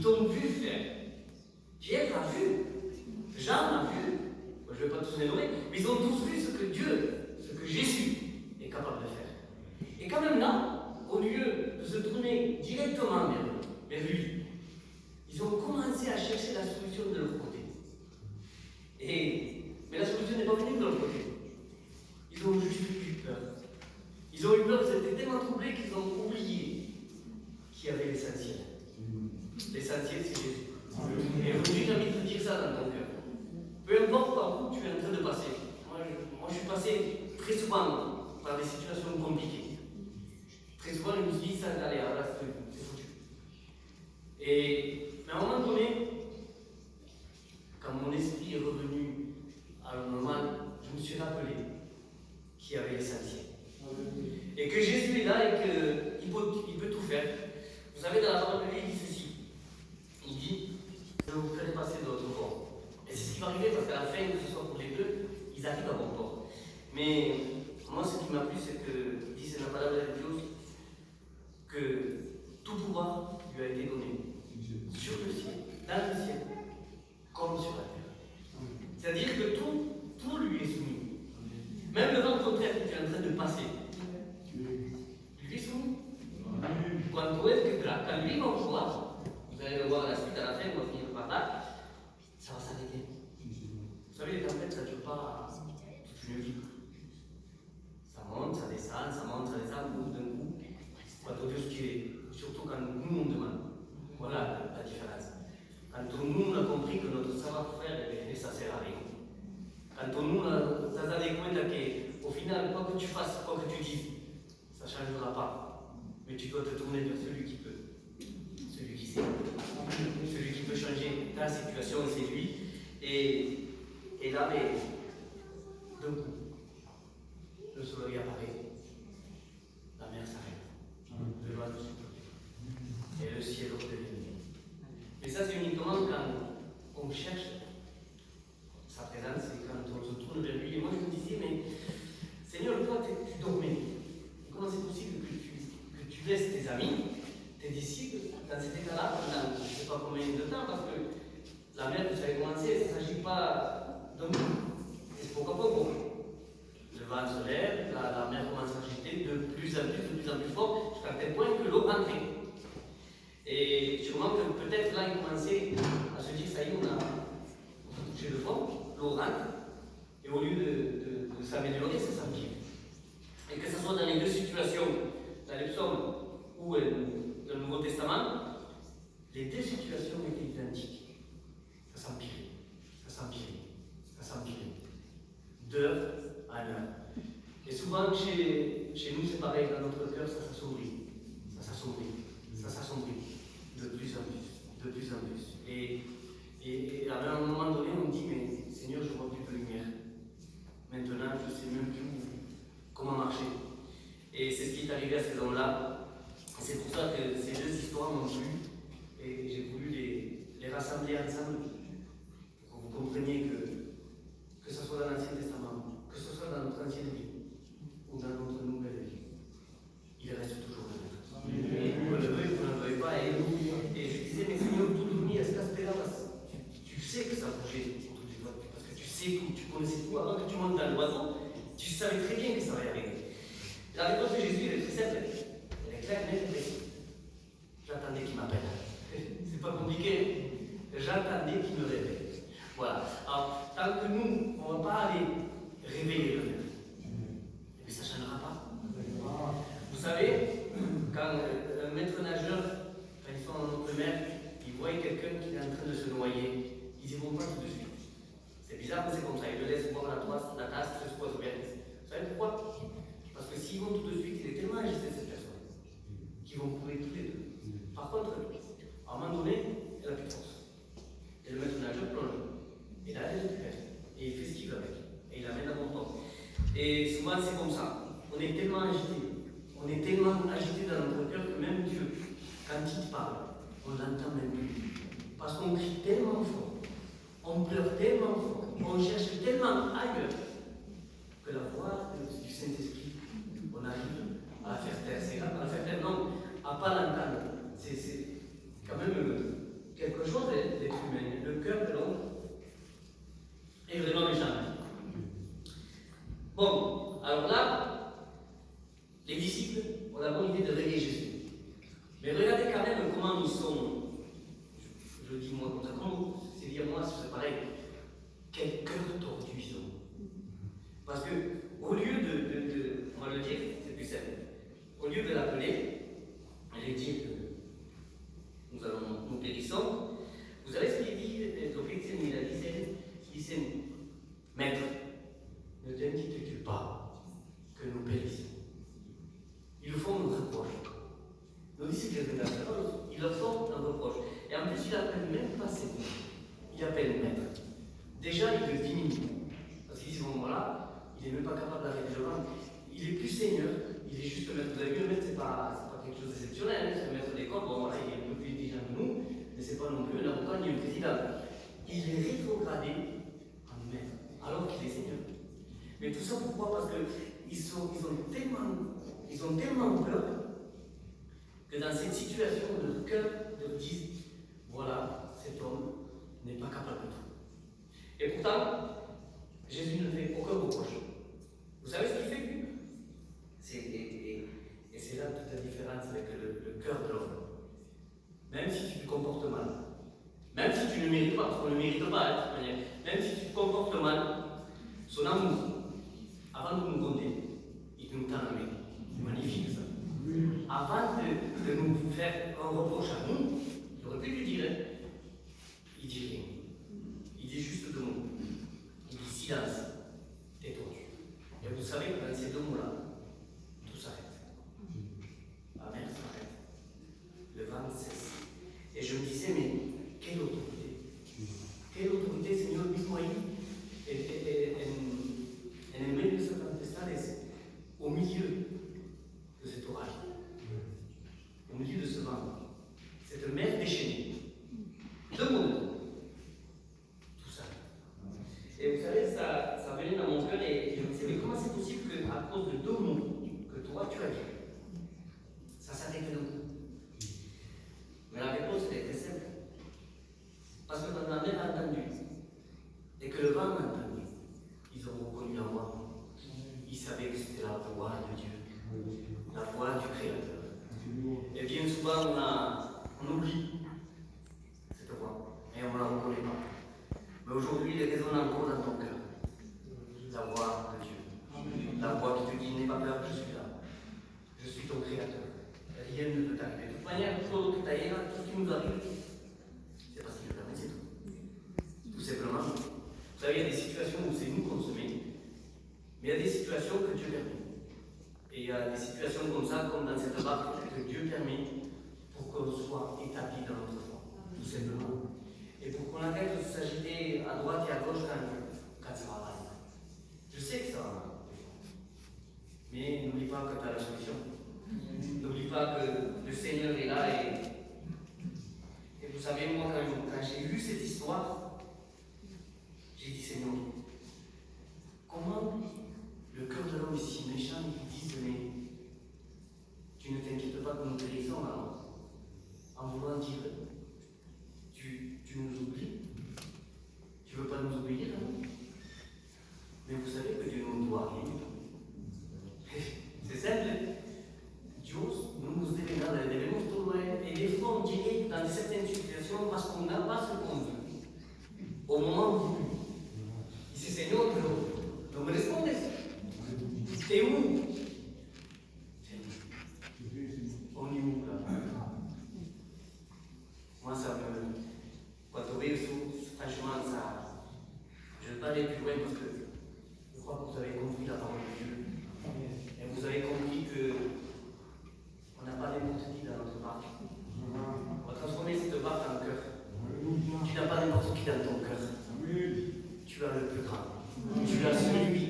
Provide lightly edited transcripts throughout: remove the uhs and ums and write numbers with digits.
t'ont vu faire. Pierre a vu, Jean a vu, moi, je ne vais pas tous les nommer, mais ils ont tous vu ce que Dieu, ce que Jésus est capable de faire. Et quand même là, au lieu de se tourner directement vers lui, ils ont commencé à chercher la solution de leur côté. Mais la solution n'est pas venue de leur côté. Ils ont juste eu peur. Ils ont eu peur, ils étaient tellement troublés qu'ils ont oublié qu'il y avait l'essentiel. L'essentiel, c'est Jésus. Et aujourd'hui, j'ai envie de te dire ça dans ton cœur. Peu importe par où tu es en train de passer. Moi, je suis passé très souvent par des situations compliquées. Très souvent, je me suis dit, ça, allez, là, c'est foutu. Mais à un moment donné, quand mon esprit est revenu à un moment, je me suis rappelé qu'il y avait l'essentiel. Et que Jésus est là et qu'il peut tout faire. Vous savez, dans la parole de Dieu, il dit ceci. Il dit, je vous ferai passer de l'autre bord. Et c'est ce qui va arriver parce qu'à la fin, que ce soit pour les deux, ils arrivent à bon port. Mais moi, ce qui m'a plu, c'est que, dit c'est la parole de Dieu, que tout pouvoir lui a été donné. Sur le ciel, dans le ciel, comme sur la terre. C'est-à-dire que tout lui est soumis. Même le vent contraire que tu es en train de passer, lui est soumis. Quand lui va pouvoir, vous allez le voir à la suite, à la fin, on va finir par là, ça va s'arrêter. Vous savez, les tempêtes, ça ne dure pas toute une vie. Ça monte, ça descend, au bout d'un coup, on va te dire surtout quand nous on demande. Voilà la différence. Quand nous on a compris que notre savoir-faire, ça ne sert à rien. Quand nous on a rendu compte qu'au final, quoi que tu fasses, quoi que tu dises, ça ne changera pas. Mais tu dois te tourner vers celui qui peut, celui qui sait, celui qui peut changer ta situation, c'est lui. Et là, d'un coup, le soleil apparaît, la mer s'arrête, le vent souffle, et le ciel redevient. Et ça, c'est uniquement quand on cherche sa présence et quand on se tourne vers lui. Et moi, je me disais, mais Seigneur, toi, tu dormais. Comment c'est possible que tu laisses tes amis, tes disciples, dans cet état-là, pendant je ne sais pas combien de temps, parce que la mer, vous savez commencer, il ne s'agit pas d'un coup. Et c'est pourquoi pas le vent se lève, la mer commence à agiter de plus en plus fort, jusqu'à tel point que l'eau rentrait. Et sûrement que peut-être là, il commençait à se dire, ça y est, on a touché le fond, l'eau rentre, et au lieu de s'améliorer, ça s'empire. Et que ce soit dans les deux situations, dans les psaumes ou dans le Nouveau Testament, les deux situations étaient identiques. Ça s'empirait. D'heure en heure. Et souvent, chez nous, c'est pareil, dans notre cœur, ça s'assombrit. De plus en plus. Et à un moment donné, on dit, mais Seigneur, je vois plus de lumière. Maintenant, je ne sais même plus comment marcher. Et c'est ce qui est arrivé à ces hommes-là. C'est pour ça que ces deux histoires m'ont plu. Et j'ai voulu les rassembler ensemble pour que vous compreniez que ce soit dans l'Ancien Testament, que ce soit dans notre ancienne vie ou dans notre nouvelle vie, il reste toujours le même. Et vous le veuillez, vous ne le veuillez pas. Et je disais, mais Seigneur, tout dormi à cet aspect-là, tu sais que ça bougeait autour du toi, parce que tu sais tout, tu connaissais tout. Avant que tu montes dans l'oiseau, tu savais très bien que ça allait arriver. La réponse de Jésus, elle est très simple, elle est claire, nette et précise. J'attendais qu'il m'appelle. C'est pas compliqué. J'attendais qu'il me réveille. Voilà. Alors, tant que nous, on ne va pas aller réveiller le maître, mais ça ne changera pas. Vous savez, quand un maître nageur, quand ils sont en haute mer, ils voient quelqu'un qui est en train de se noyer, ils n'y vont pas tout de suite. C'est bizarre, mais c'est comme ça. Ils le laissent boire la tasse, se pose bien. Vous savez pourquoi? Parce que s'ils vont tout de suite, il est tellement agité cette personne qu'ils vont courir tous les deux. Par contre, à un moment donné, elle a plus de force. Et le maître nageur plonge. Et là, elle récupère. Et il fait ce qu'il veut avec. Et il l'amène à bon port. Et souvent, c'est comme ça. On est tellement agité. On est tellement agité dans notre cœur que même Dieu, quand il parle, on ne l'entend même plus. Parce qu'on crie tellement fort, on pleure tellement fort, on cherche tellement ailleurs que la voix du Saint-Esprit, on arrive à la faire taire. C'est à la faire taire, non, à ne pas l'entendre. C'est quand même quelque chose d'être humain. Le cœur de l'homme est vraiment méchant. Bon, alors là, les disciples ont la bonne idée de réveiller Jésus. Mais regardez quand même comment ils sont, je dis moi comme ça, comment c'est dire moi, c'est pareil, quel cœur tordu ils ont. Parce que, au lieu on va le dire, c'est plus simple, au lieu de l'appeler, et de dire que nous périssons, vous savez ce qu'il dit, l'Obédience, il disait, Maître, ne t'inquiète-tu pas que nous périssons. Ils le font un reproche. Nos disciples de la parole, ils leur font un reproche. Et en plus, il n'appelle même pas ses noms. Il appelle Maître. Déjà, il le diminue. Parce qu'il dit, bon, voilà, il n'est même pas capable d'arrêter le vent. Il est plus Seigneur, il est juste le maître. Vous avez vu, le maître, c'est pas quelque chose d'exceptionnel, hein, c'est le maître d'école. Bon, voilà, il est un peu plus intelligent que nous, mais c'est pas non plus un avocat ni un président. Il est rétrogradé en maître, alors qu'il est Seigneur. Mais tout ça pourquoi? Parce qu'ils ont tellement peur que dans cette situation, leur cœur leur dit, voilà, cet homme n'est pas capable de tout. Et pourtant, Jésus ne fait aucun reproche. Vous savez ce qu'il fait, lui? Et c'est là toute la différence avec le cœur de l'homme. Même si tu te comportes mal, même si tu ne mérites pas, parce qu'on ne mérite pas, de toute manière, même si tu te comportes mal, son amour, avant de nous compter, il nous tend la main. C'est magnifique ça. Avant de nous faire un reproche à nous, il aurait pu lui dire, il dit rien. Il dit juste deux mots. Il dit silence, tais-toi. Et vous savez que dans ces deux mots-là, tout s'arrête. La mer s'arrête. Le vent cesse. Et je me disais, mais quelle autorité? Quelle autorité, Seigneur, mismo ahí, en el medio de esas tempestades, au milieu de cet orage, au milieu de ce vent, cette mer déchaînée. Deux mots. Tout ça. Et vous savez, ça venait dans mon cœur et je me disais, mais comment c'est possible qu'à cause de deux mots que toi tu as dit, ça s'arrête d'un coup? Mais la réponse était très simple. Parce que quand la mer a entendu et que le vent a entendu, ils ont reconnu la voix. Ils savaient que c'était la voix de Dieu, la voix du Créateur. Et bien souvent, on oublie cette voix et on ne la reconnaît pas. Mais aujourd'hui, il résonne encore dans ton cœur. La voix de Dieu. La voix qui te dit, n'aie pas peur, je suis là. Je suis ton Créateur. Rien ne peut t'arriver. De toute manière, tout ce qui nous arrive, c'est parce qu'il le permet, c'est tout. Tout simplement. Vous savez, il y a des situations où c'est nous qu'on se met, mais il y a des situations que Dieu permet. Et il y a des situations comme ça, comme dans cette barque, que Dieu permet pour qu'on soit établi dans notre foi, tout simplement. Et pour qu'on arrête de s'agiter à droite et à gauche quand ça va mal. Je sais que ça va mal. Mais n'oublie pas que tu as la solution. N'oublie pas que le Seigneur est là. Et vous savez, moi, quand j'ai lu cette histoire, j'ai dit, Seigneur, comment le cœur de l'homme est si méchant qu'il dise, mais tu ne t'inquiètes pas que nous périssons alors, en voulant dire, tu nous oublies, tu ne veux pas nous oublier hein? Mais vous savez que Dieu ne doit rien. C'est simple. Dios no nos debe nada, le debemos todo a Él. Et des fois, on dirait dans certaines situations parce qu'on n'a pas ce qu'on veut. Au moment voulu. Il dit, Seigneur, no me respondes. T'es où? On est où là? Moi, ça me. Quand on veut, franchement, ça. Je ne vais pas aller plus loin parce que je crois que vous avez compris la parole de Dieu. Et vous avez compris que on n'a pas n'importe qui dans notre barque. On va transformer cette barque en cœur. Tu n'as pas n'importe qui dans ton cœur. Tu as le plus grand. Tu as celui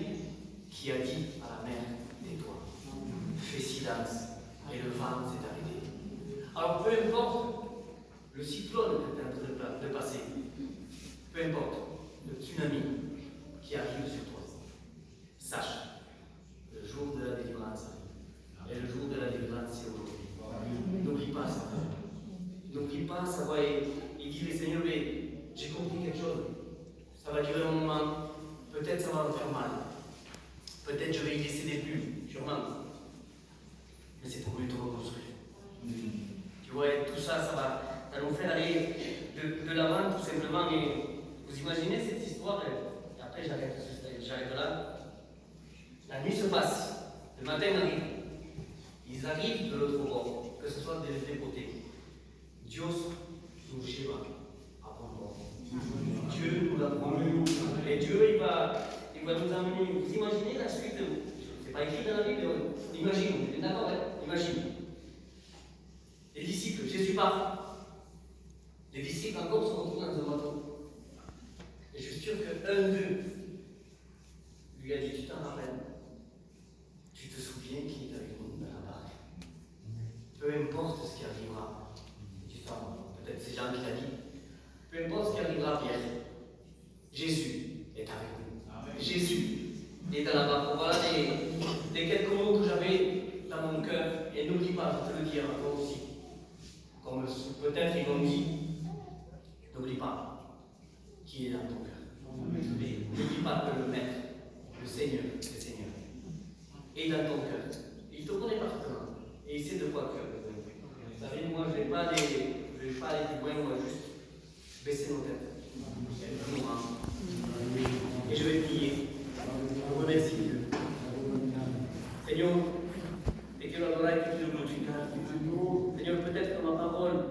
qui a dit à la mer, tais-toi. Fais silence. Et le vent s'est arrêté. Alors peu importe le cyclone que tu es en train de passer, peu importe le tsunami qui arrive sur toi, sache, le jour de la délivrance arrive. Et le jour de la délivrance, c'est aujourd'hui. N'oublie pas ça. N'oublie pas, ça va. Il il dit, mais Seigneur, j'ai compris quelque chose. Ça va durer un moment. Peut-être ça va me faire mal. Peut-être je vais y laisser des bulles, sûrement. Mais c'est pour mieux te reconstruire. Tu vois, tout ça, ça nous fait aller de l'avant tout simplement. Et vous imaginez cette histoire, et après j'arrête là. La nuit se passe, le matin arrive. Ils arrivent de l'autre bord, que ce soit des deux côtés. Dios nous lleva à bon bord. Dieu nous l'a promis. Et Dieu, il va nous amener. Vous imaginez la suite? C'est pas écrit dans la Bible, imagine, d'accord, hein? Imagine. Les disciples, Jésus part. Les disciples encore se retrouvent dans un bateau. Et je suis sûr qu'un d'eux lui a dit, tu t'en rappelles? Tu te souviens qu'il est avec nous dans la barque? Peu importe ce qui arrivera, peut-être c'est Jean qui l'a dit, peu importe ce qui arrivera, Pierre, Jésus est avec nous. Amen. Jésus est dans la barque. Voilà des quelques mots que j'avais dans mon cœur. Et n'oublie pas, je te le dis à toi aussi. Comme peut-être ils m'ont dit, n'oublie pas qui est dans ton cœur. N'oublie pas que le Maître, le Seigneur est dans ton cœur. Il te connaît parfaitement. Et il sait de quoi tu as besoin. Vous savez, moi, je ne vais pas aller plus loin, moi, juste baisser nos têtes. Et je vais prier. Je remercie Dieu. Señor, te quiero adorar y te quiero glorificar. Señor, peut-être que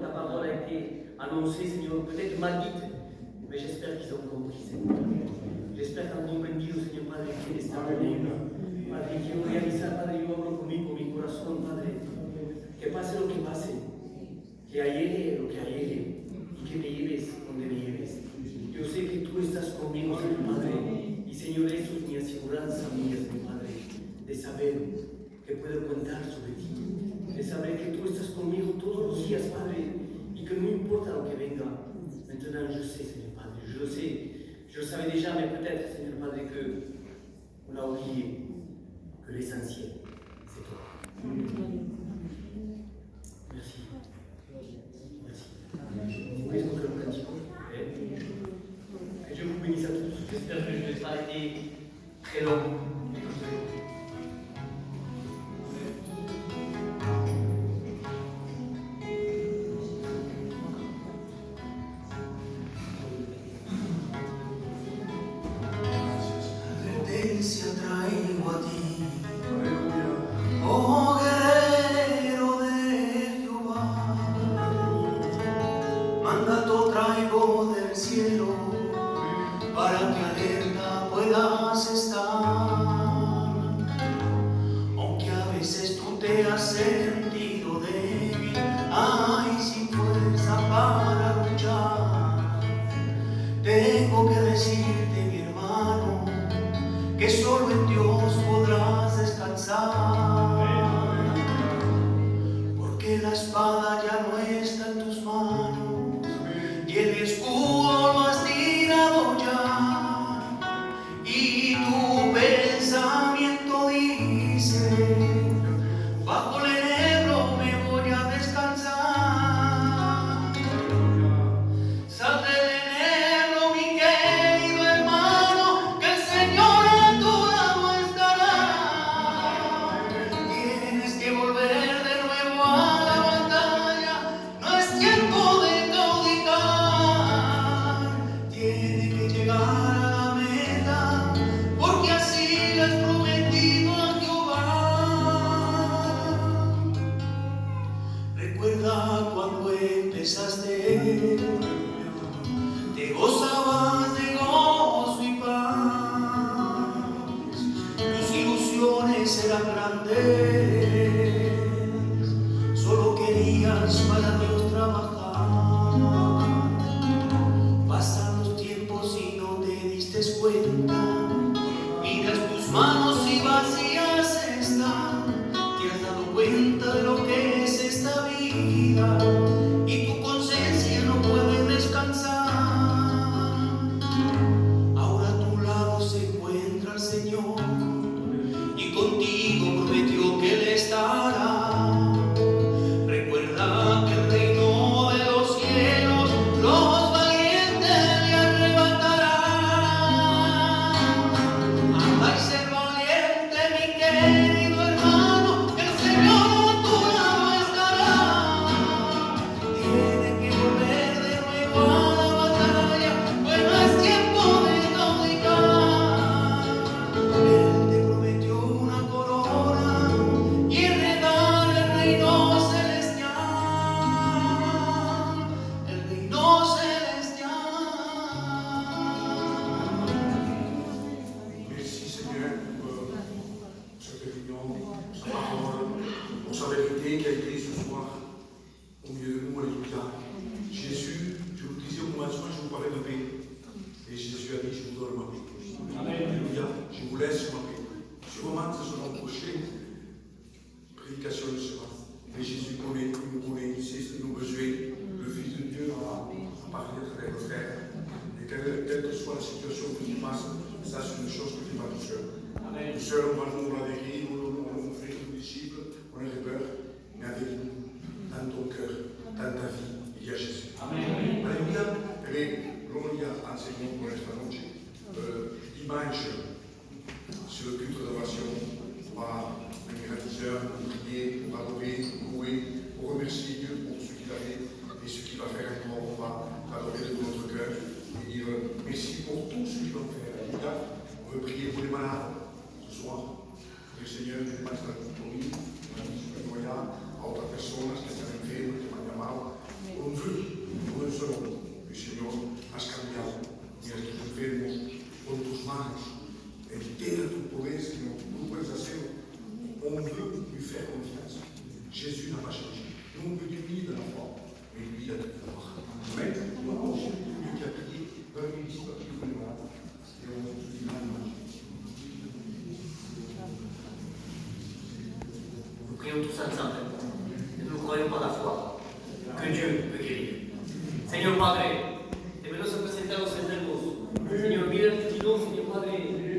ta parole a été annoncée, Seigneur, peut-être mal dite, mais j'espère qu'ils ont compris, Seigneur. J'espère que han comprendido, Señor Padre, quién está conmigo. Padre, quiero realizar, Padre, yo hablo conmigo, con mi corazón, Padre, que pase lo que pase, que llegue lo que llegue, y que me lleves donde me lleves. Yo sé que tú estás conmigo, Señor Padre, y Señor, eso es mi aseguranza mía, Señor Padre, de saber que puedo contar sobre ti, de saber que tú estás conmigo todos los días, Padre, y que no importa lo que venga. Maintenant, je sais, Seigneur Padre, je le sais, je le savais déjà, mais peut-être, Seigneur Padre, que on a oublié que l'essentiel, c'est toi. Merci. Merci. Qu'est-ce qu'on fait le cantique? Que Dieu vous bénisse à tous. J'espère que je ne vais pas été très long. Traigo a ti, oh guerrero de Jehová, mandato traigo del cielo para que alerta puedas estar, aunque a veces tú te has sentido débil, ay, sin fuerza para luchar, tengo que decirte, mi hermano, que solo en Dios podrás descansar, porque la espada ya no está en tus manos y el escudo lo has tirado ya, y tu pensamiento dice, bajo el enebro me voy a descansar. Sal del enebro, mi querido hermano, que el Señor a tu lado estará. Tienes que volver de nuevo a la batalla, no es tiempo de claudicar. Tiene que llegar a la meta, porque así le has prometido a Jehová. Recuerda cuando empezaste, te gozabas de gozo y paz, tus ilusiones eran grandes, solo querías para Dios trabajar. Pasan los tiempos y no te diste cuenta, miras tus manos y vacías están, te has dado cuenta de lo que es esta vida y tu conciencia no puede avec le frère. Et quelle que soit la situation que tu passes, ça c'est une chose que tu n'es pas tout seul. Tout seul, on va nous la dérive, on fait nos disciples, on a peur, mais avec nous, dans ton cœur, dans ta vie, il y a Jésus. Alléluia. Et l'on y a enseigné pour esta noche dimanche sur le culte d'adoration par un gratisseur pour prier, pour adorer, pour louer, pour remercier Dieu pour ce qu'il a fait et ce qu'il va faire encore. On va adorer de tout notre cœur et dire merci pour tout ce qu'il va faire. Alléluia. On veut prier pour les malades ce soir. Que el Señor te muestra conmigo, a otras personas que están enfermas, que me han llamado. Por un solo, el Señor has cambiado y a estos enfermos con tus manos. Entera tu poder, Señor, tú puedes hacerlo. On veut lui faire confiance. Jésus n'a pas changé. Nous, on veut du lui de la foi, mais lui, il a tout pouvoir. Amen. Nous avons aussi lui qui a prié, dans le ministère qui est venu là. Et on se dit, Nous prions tous ensemble. Et nous croyons par la foi que Dieu peut guérir. Señor Padre, te venimos a presentar los enfermos. Señor, mira el tirón, Señor Padre.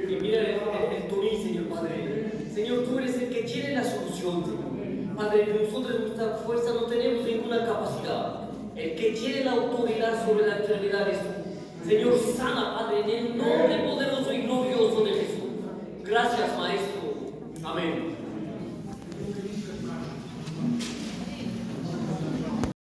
Y mira el tonil, Señor Padre. Señor, tú eres el que tiene la solución, Señor. Padre, nosotros en nuestra fuerza no tenemos ninguna capacidad. El que tiene la autoridad sobre la enfermedad es tú. Señor, sana, Padre, en el nombre poderoso y glorioso de Jesús. Gracias, Maestro. Amén.